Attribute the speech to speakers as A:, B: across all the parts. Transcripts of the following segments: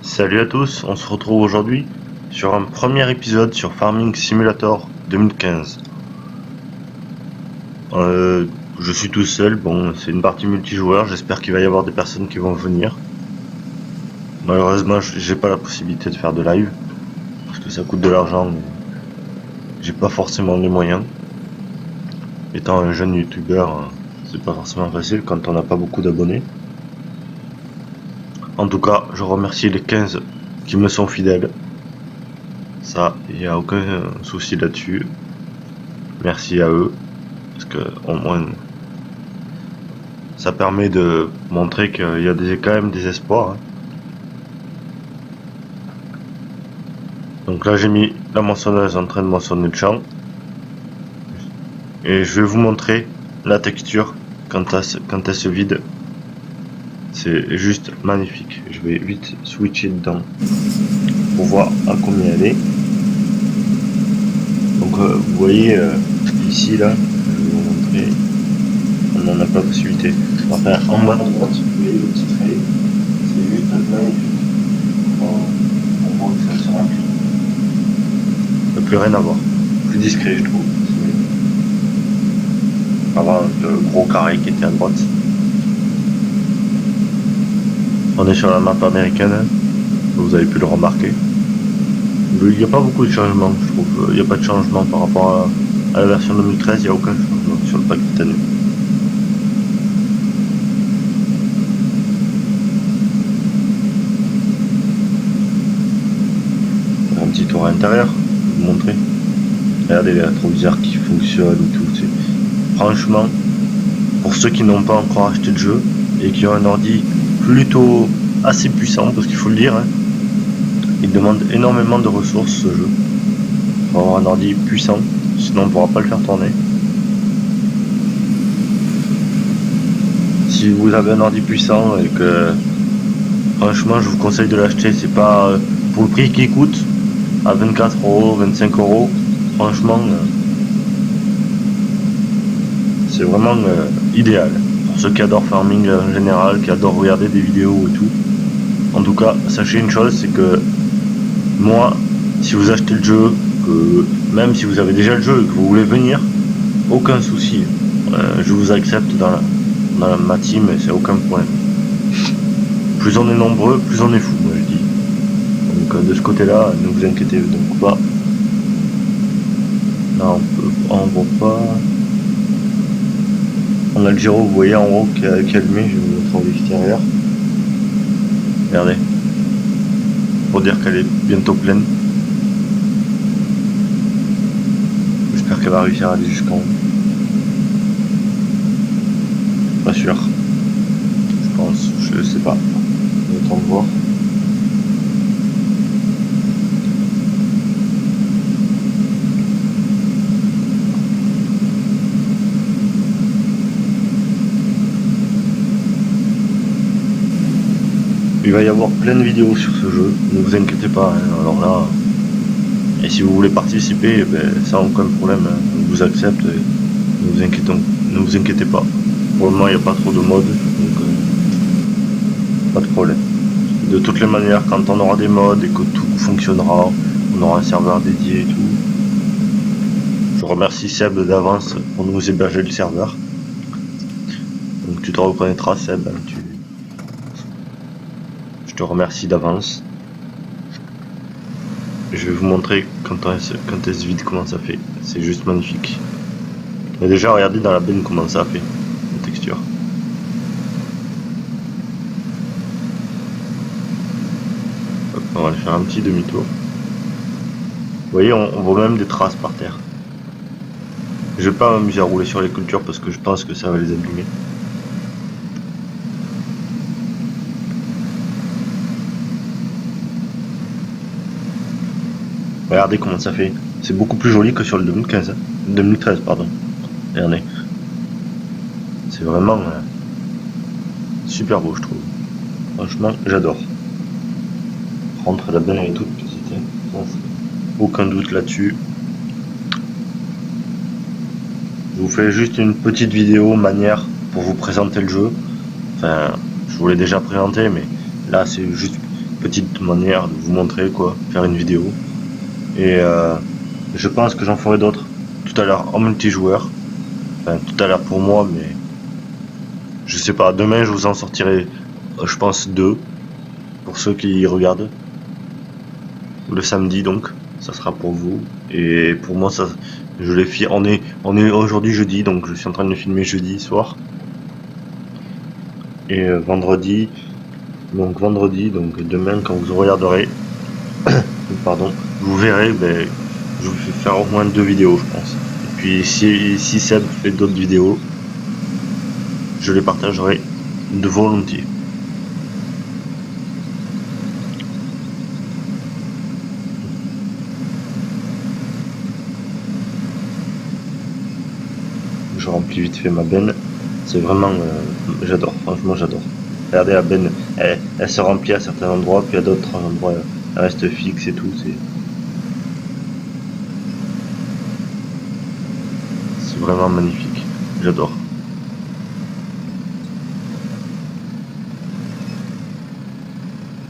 A: Salut à tous, on se retrouve aujourd'hui sur un premier épisode sur Farming Simulator 2015. Euh, je suis tout seul, bon c'est une partie multijoueur, j'espère qu'il va y avoir des personnes qui vont venir. Malheureusement j'ai pas la possibilité de faire de live, parce que ça coûte de l'argent, j'ai pas forcément les moyens. Étant un jeune youtubeur, c'est pas forcément facile quand on n'a pas beaucoup d'abonnés. En tout cas, je remercie les 15 qui me sont fidèles. Ça, il n'y a aucun souci là-dessus. Merci à eux. Parce que au moins ça permet de montrer qu'il y a quand même des espoirs. Donc là j'ai mis la moissonneuse en train de moissonner le champ. Et je vais vous montrer la texture quand elle se vide. C'est juste magnifique. Je vais vite switcher dedans pour voir à combien elle est. Donc vous voyez ici là, je vais vous montrer. On n'en a pas possibilité. Enfin en bas à droite, vous voyez le petit trait. C'est juste magnifique. On voit que ça se remplit. Ça n'a plus rien à voir. Plus discret je trouve. Avant le gros carré qui était à droite. On est sur la map américaine, vous avez pu le remarquer. Il n'y a pas beaucoup de changements, je trouve. Il n'y a pas de changement par rapport à la version 2013, il n'y a aucun changement sur le pack titanium. Un petit tour à l'intérieur, je vais vous montrer. Regardez les rétroviseurs qui fonctionnent et tout. Franchement, pour ceux qui n'ont pas encore acheté le jeu et qui ont un ordi plutôt assez puissant, parce qu'il faut le dire, il demande énormément de ressources ce jeu. Il faut avoir un ordi puissant, sinon on ne pourra pas le faire tourner. Si vous avez un ordi puissant et que franchement je vous conseille de l'acheter, c'est pas pour le prix qu'il coûte à 24 euros, 25 euros, franchement c'est vraiment idéal pour ceux qui adorent farming en général, qui adorent regarder des vidéos et tout. En tout cas, sachez une chose, c'est que moi, si vous achetez le jeu, que même si vous avez déjà le jeu et que vous voulez venir, aucun souci. Je vous accepte dans ma team et c'est aucun problème. Plus on est nombreux, plus on est fou, moi je dis. Donc de ce côté-là, ne vous inquiétez donc pas. Là on voit pas. On a le gyro, vous voyez en haut qui est allumé, je vais vous montrer à l'extérieur. Regardez. Pour dire qu'elle est bientôt pleine. J'espère qu'elle va réussir à aller jusqu'en haut. Pas sûr. Je pense, je sais pas. On attend de voir. Il va y avoir plein de vidéos sur ce jeu, ne vous inquiétez pas, hein. Alors là, et si vous voulez participer, sans aucun problème, on vous accepte, ne vous inquiétez pas. Pour le moment il n'y a pas trop de modes, donc pas de problème. De toutes les manières, quand on aura des modes et que tout fonctionnera, on aura un serveur dédié et tout. Je remercie Seb d'avance pour nous héberger le serveur. Donc tu te reconnaîtras Seb, hein, je te remercie d'avance. Je vais vous montrer quand elle se vide comment ça fait. C'est juste magnifique. Et déjà regardez dans la benne comment ça fait, la texture. Hop, on va aller faire un petit demi-tour. Vous voyez, on voit même des traces par terre. Je vais pas m'amuser à rouler sur les cultures parce que je pense que ça va les abîmer. Regardez comment ça fait. C'est beaucoup plus joli que sur le 2015. 2013, pardon. Regardez. C'est vraiment super beau, je trouve. Franchement, j'adore. Par contre, la benne elle est toute petite. Aucun doute là-dessus. Je vous fais juste une petite vidéo manière pour vous présenter le jeu. Enfin, je vous l'ai déjà présenté, mais là c'est juste petite manière de vous montrer quoi, faire une vidéo. Et je pense que j'en ferai d'autres tout à l'heure en multijoueur. Enfin, tout à l'heure pour moi, mais je sais pas. Demain, je vous en sortirai, je pense, 2 pour ceux qui regardent. Le samedi, donc, ça sera pour vous. Et pour moi, ça, je l'ai fait. On est aujourd'hui jeudi, donc je suis en train de le filmer jeudi soir. Et vendredi, donc demain, quand vous regarderez, pardon, vous verrez, ben, je vous fais faire au moins 2 vidéos, je pense. Et puis si Seb fait d'autres vidéos, je les partagerai de volontiers. Je remplis vite fait ma benne. C'est vraiment, j'adore, franchement j'adore. Regardez la benne, elle se remplit à certains endroits, puis à d'autres endroits, elle reste fixe et tout. C'est vraiment magnifique. J'adore.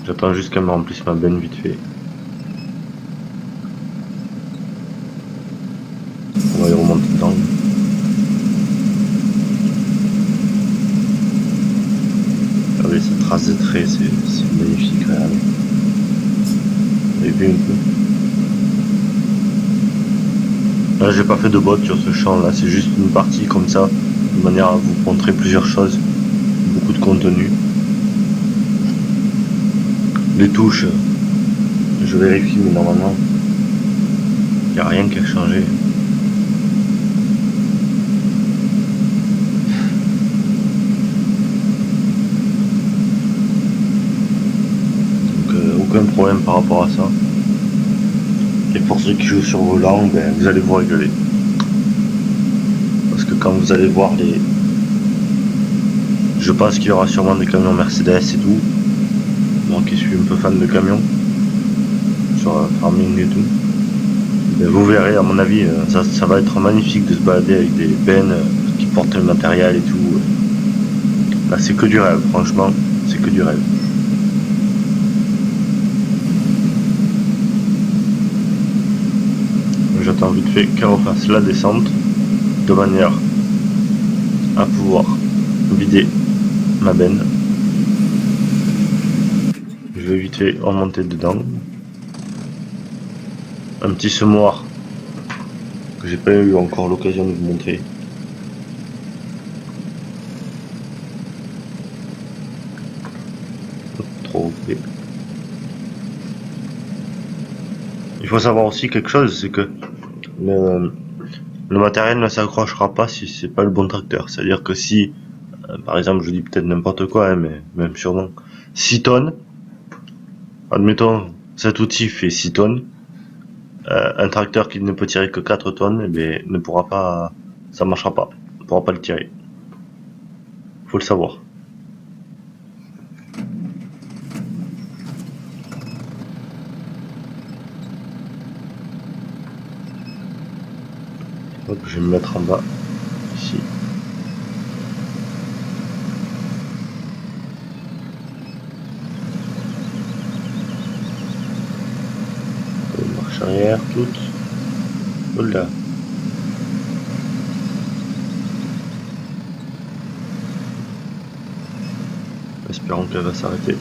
A: J'attends juste qu'elle me remplisse ma benne vite fait. On va y remonter dedans. Regardez cette trace de trait, c'est magnifique, regardez. Vous avez vu un peu? Là, j'ai pas fait de bot sur ce champ là, c'est juste une partie comme ça, de manière à vous montrer plusieurs choses, beaucoup de contenu. Les touches, je vérifie, mais normalement, il n'y a rien qui a changé. Donc, aucun problème par rapport à ça. Et pour ceux qui jouent sur volant, ben, vous allez vous régaler. Parce que quand vous allez voir les... Je pense qu'il y aura sûrement des camions Mercedes et tout. Moi qui suis un peu fan de camions, sur farming et tout. Ben, vous verrez, à mon avis, ça va être magnifique de se balader avec des bennes qui portent le matériel et tout. Là, c'est que du rêve, franchement, c'est que du rêve. J'attends vite fait qu'elle refasse la descente de manière à pouvoir vider ma benne. Je vais vite fait remonter dedans. Un petit semoir que j'ai pas eu encore l'occasion de vous montrer. Trop ok. Il faut savoir aussi quelque chose, c'est que le matériel ne s'accrochera pas si c'est pas le bon tracteur. C'est-à-dire que si, par exemple, je dis peut-être n'importe quoi, hein, mais même sûrement, 6 tonnes, admettons, cet outil fait 6 tonnes, un tracteur qui ne peut tirer que 4 tonnes, eh bien, ne pourra pas, ça marchera pas, ne pourra pas le tirer. Faut le savoir. Hop, je vais me mettre en bas, ici. Marche arrière, toute. Oula. Espérons qu'elle va s'arrêter.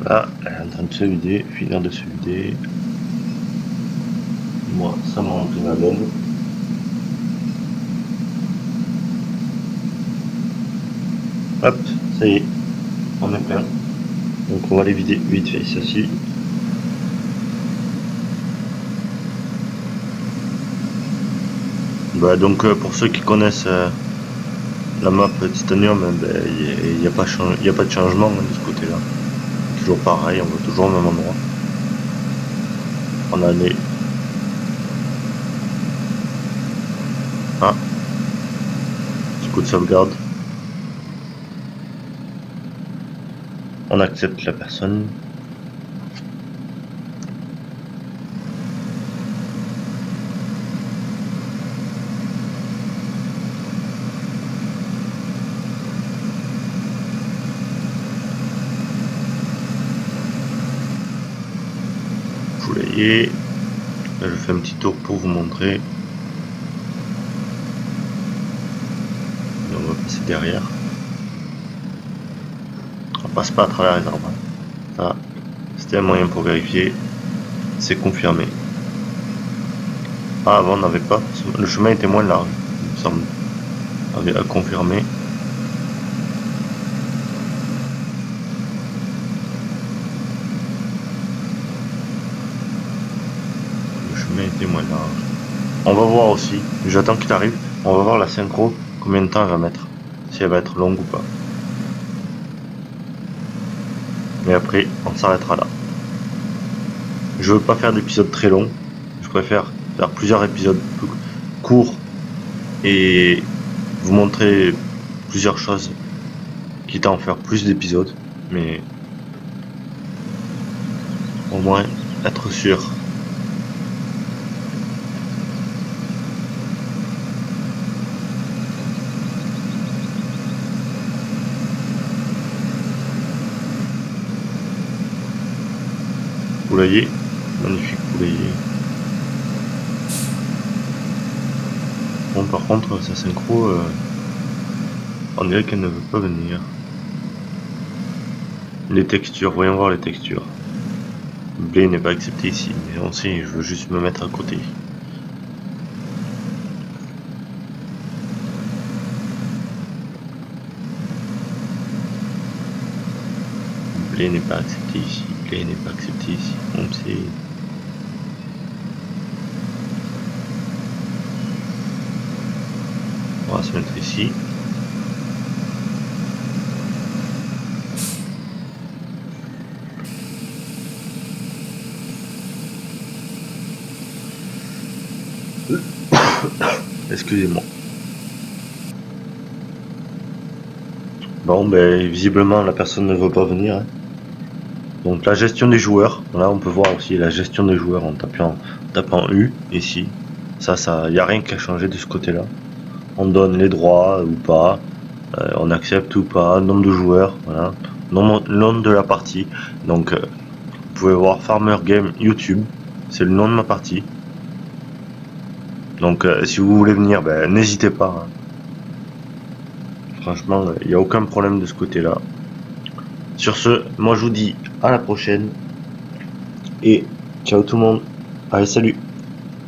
A: Là, elle est en train de se vider, finir de se vider. Moi, ça m'a rempli ma benne. Hop, ça y est, on est plein. Donc on va les vider vite fait, ceci. Bah, donc pour ceux qui connaissent la map Titanium, il n'y a, a pas de changement hein, de ce côté-là. Toujours pareil, on va toujours au même endroit. On a les... Ah, petit coup de sauvegarde. On accepte la personne. essayer. Là, je fais un petit tour pour vous montrer. Et on va passer derrière. On passe pas à travers les arbres. Ça, c'était un moyen pour vérifier. C'est confirmé. Ah, avant on n'avait pas. Le chemin était moins large, il me semble. À confirmer. Le chemin était moins large. On va voir aussi. J'attends qu'il arrive. On va voir la synchro. Combien de temps elle va mettre. Si elle va être longue ou pas. Mais après, on s'arrêtera là. Je veux pas faire d'épisodes très longs. Je préfère faire plusieurs épisodes plus courts et vous montrer plusieurs choses, quitte à en faire plus d'épisodes, mais au moins être sûr. Poulailler, magnifique poulailler. Bon, par contre, sa synchro, on dirait qu'elle ne veut pas venir. Les textures, voyons voir les textures. Blé n'est pas accepté ici, mais on sait, je veux juste me mettre à côté. Blé n'est pas accepté ici, blé n'est pas accepté ici, on sait. On va se mettre ici. Excusez-moi. Bon, ben visiblement la personne ne veut pas venir. Hein. Donc la gestion des joueurs, là on peut voir aussi la gestion des joueurs en tapant U ici. Ça, y a rien qui a changé de ce côté-là. On donne les droits ou pas, on accepte ou pas, nombre de joueurs, voilà, nom de la partie. Donc vous pouvez voir Farmer Game YouTube, c'est le nom de ma partie. Donc si vous voulez venir, ben, n'hésitez pas. Hein. Franchement, il n'y a aucun problème de ce côté-là. Sur ce, moi je vous dis à la prochaine. Et ciao tout le monde. Allez, salut.